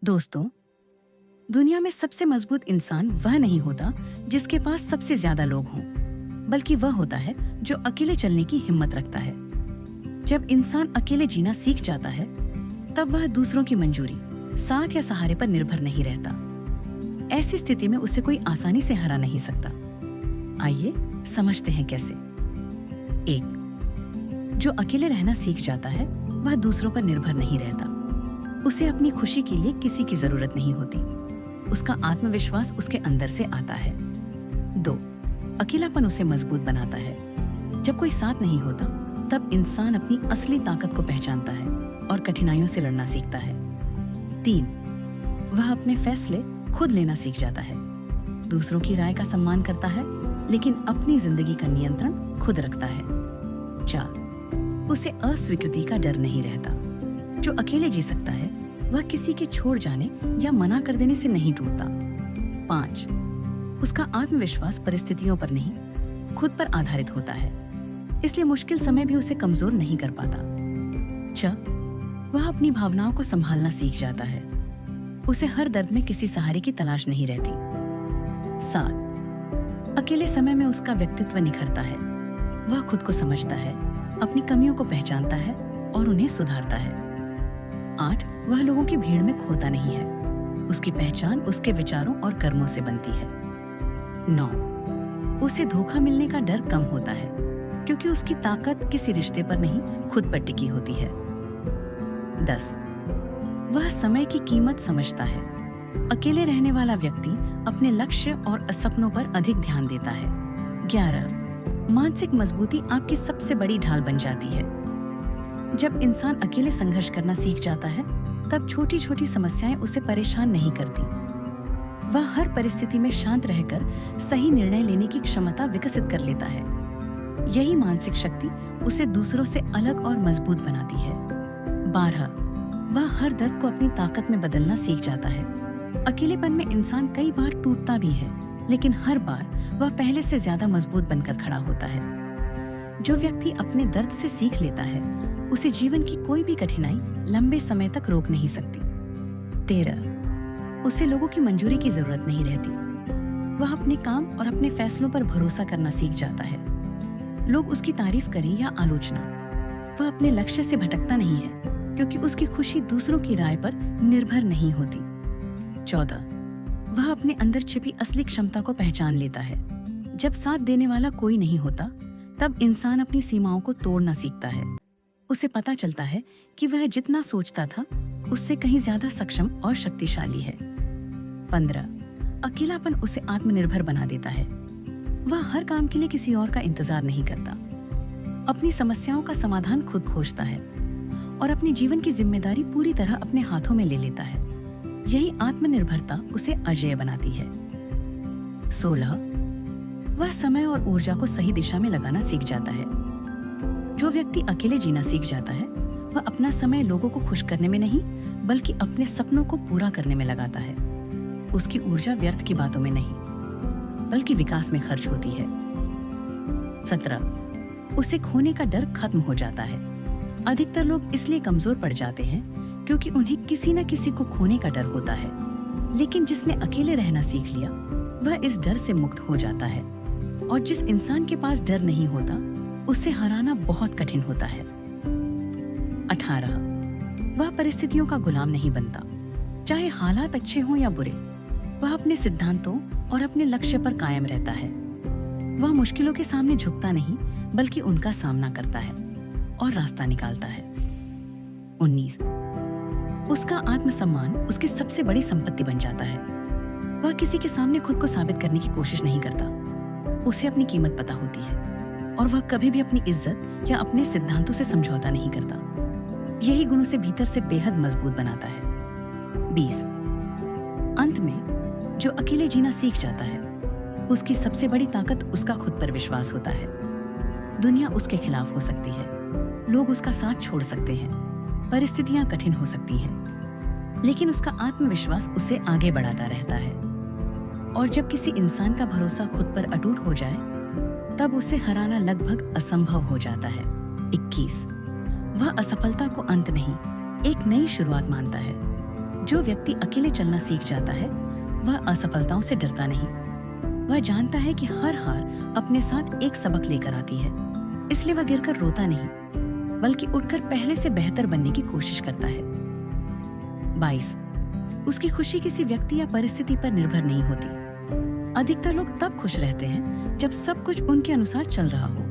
दोस्तों, दुनिया में सबसे मजबूत इंसान वह नहीं होता जिसके पास सबसे ज्यादा लोग हों, बल्कि वह होता है जो अकेले चलने की हिम्मत रखता है। जब इंसान अकेले जीना सीख जाता है, तब वह दूसरों की मंजूरी, साथ या सहारे पर निर्भर नहीं रहता। ऐसी स्थिति में उसे कोई आसानी से हरा नहीं सकता। आइए समझते हैं कैसे। 1. जो अकेले रहना सीख जाता है, वह दूसरों पर निर्भर नहीं रहता। उसे अपनी खुशी के लिए किसी की जरूरत नहीं होती। उसका आत्मविश्वास उसके अंदर से आता है। 2. अकेलापन उसे मजबूत बनाता है। जब कोई साथ नहीं होता, तब इंसान अपनी असली ताकत को पहचानता है और कठिनाइयों से लड़ना सीखता है। 3. वह अपने फैसले खुद लेना सीख जाता है। दूसरों की राय का सम्मान करता है, लेकिन अपनी जिंदगी का नियंत्रण खुद रखता है। 4. उसे अस्वीकृति का डर नहीं रहता। जो अकेले जी सकता है, वह किसी के छोड़ जाने या मना कर देने से नहीं टूटता। 5. उसका आत्मविश्वास परिस्थितियों पर नहीं, खुद पर आधारित होता है, इसलिए मुश्किल समय भी उसे कमजोर नहीं कर पाता। 6. वह अपनी भावनाओं को संभालना सीख जाता है। उसे हर दर्द में किसी सहारे की तलाश नहीं रहती। 7. अकेले समय में उसका व्यक्तित्व निखरता है। वह खुद को समझता है, अपनी कमियों को पहचानता है और उन्हें सुधारता है। 8. वह लोगों की भीड़ में खोता नहीं है। उसकी पहचान उसके विचारों और कर्मों से बनती है। 9. उसे धोखा मिलने का डर कम होता है, क्योंकि उसकी ताकत किसी रिश्ते पर नहीं, खुद पर टिकी होती है। 10. वह समय की कीमत समझता है। अकेले रहने वाला व्यक्ति अपने लक्ष्य और सपनों पर अधिक ध्यान देता है। 11. मानसिक मजबूती आपकी सबसे बड़ी ढाल बन जाती है। जब इंसान अकेले संघर्ष करना सीख जाता है, तब छोटी छोटी समस्याएं उसे परेशान नहीं करती। वह हर परिस्थिति में शांत रहकर सही निर्णय लेने की क्षमता विकसित कर लेता है। यही मानसिक शक्ति उसे दूसरों से अलग और मजबूत बनाती है। 12. वह हर दर्द को अपनी ताकत में बदलना सीख जाता है। अकेलेपन में इंसान कई बार टूटता भी है, लेकिन हर बार वह पहले से ज्यादा मजबूत बनकर खड़ा होता है। जो व्यक्ति अपने दर्द से सीख लेता है, उसे जीवन की कोई भी कठिनाई लंबे समय तक रोक नहीं सकती। 13. उसे लोगों की मंजूरी की जरूरत नहीं रहती। वह अपने काम और अपने फैसलों पर भरोसा करना सीख जाता है। लोग उसकी तारीफ करें या आलोचना, वह अपने लक्ष्य से भटकता नहीं है, क्योंकि उसकी खुशी दूसरों की राय पर निर्भर नहीं होती। 14. वह अपने अंदर छिपी असली क्षमता को पहचान लेता है। जब साथ देने वाला कोई नहीं होता, तब इंसान अपनी सीमाओं को तोड़ना सीखता है। उसे पता चलता है कि वह जितना सोचता था, उससे कहीं ज्यादा सक्षम और शक्तिशाली है। 15. अकेलापन उसे आत्मनिर्भर बना देता है। वह हर काम के लिए किसी और का इंतजार नहीं करता। अपनी समस्याओं का समाधान खुद खोजता है और अपने जीवन की जिम्मेदारी पूरी तरह अपने हाथों में ले लेता है। यही आत्मनिर्भरता उसे अजेय बनाती है। 16. वह समय और ऊर्जा को सही दिशा में लगाना सीख जाता है। जो व्यक्ति अकेले जीना सीख जाता है, वह अपना समय लोगों को खुश करने में नहीं, बल्कि अपने सपनों को पूरा करने में लगाता है। उसकी ऊर्जा व्यर्थ की बातों में नहीं, बल्कि विकास में खर्च होती है। 17. उसे खोने का डर खत्म हो जाता है। अधिकतर लोग इसलिए कमजोर पड़ जाते हैं क्योंकि उन्हें किसी न किसी को खोने का डर होता है, लेकिन जिसने अकेले रहना सीख लिया, वह इस डर से मुक्त हो जाता है। और जिस इंसान के पास डर नहीं होता, उसे हराना बहुत कठिन होता है। 18. वह परिस्थितियों का गुलाम नहीं बनता। चाहे हालात अच्छे हों या बुरे, वह अपने सिद्धांतों और अपने लक्ष्य पर कायम रहता है। वह मुश्किलों के सामने झुकता नहीं, बल्कि उनका सामना करता है और रास्ता निकालता है। 19. उसका आत्मसम्मान उसकी सबसे बड़ी संपत्ति बन जाता है। वह किसी के सामने खुद को साबित करने की कोशिश नहीं करता। उसे अपनी कीमत पता होती है और वह कभी भी अपनी इज्जत या अपने सिद्धांतों से समझौता नहीं करता। यही गुण उसे भीतर से बेहद मजबूत बनाता है। 20. अंत में जो अकेले जीना सीख जाता है, उसकी सबसे बड़ी ताकत उसका खुद पर विश्वास होता है। दुनिया उसके खिलाफ हो सकती है, लोग उसका साथ छोड़ सकते हैं, परिस्थितियां कठिन हो सकती हैं, लेकिन उसका आत्मविश्वास उसे आगे बढ़ाता रहता है। और जब किसी इंसान का भरोसा खुद पर अटूट हो जाए, तब उसे हराना लगभग असंभव हो जाता है। 21. वह असफलता को अंत नहीं, एक नई शुरुआत मानता है। जो व्यक्ति अकेले चलना सीख जाता है वह असफलताओं से डरता नहीं। वह जानता है कि हर हार अपने साथ एक सबक लेकर आती है, इसलिए वह गिरकर रोता नहीं बल्कि उठकर पहले से बेहतर बनने की कोशिश करता है। 22, उसकी खुशी किसी व्यक्ति या परिस्थिति पर निर्भर नहीं होती। अधिकतर लोग तब खुश रहते हैं जब सब कुछ उनके अनुसार चल रहा हो,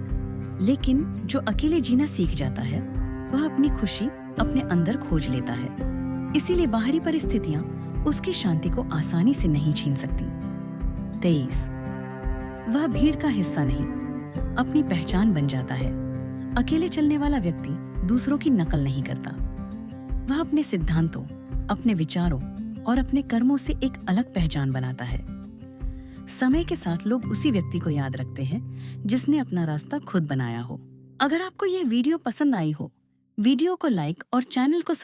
लेकिन जो अकेले जीना सीख जाता है वह अपनी खुशी अपने अंदर खोज लेता है। इसीलिए बाहरी परिस्थितियां उसकी शांति को आसानी से नहीं छीन सकती। 23, वह भीड़ का हिस्सा नहीं, अपनी पहचान बन जाता है। अकेले चलने वाला व्यक्ति दूसरों की नकल नहीं करता। वह अपने सिद्धांतों, अपने विचारों और अपने कर्मों से एक अलग पहचान बनाता है। समय के साथ लोग उसी व्यक्ति को याद रखते हैं जिसने अपना रास्ता खुद बनाया हो। अगर आपको यह वीडियो पसंद आई हो, वीडियो को लाइक और चैनल को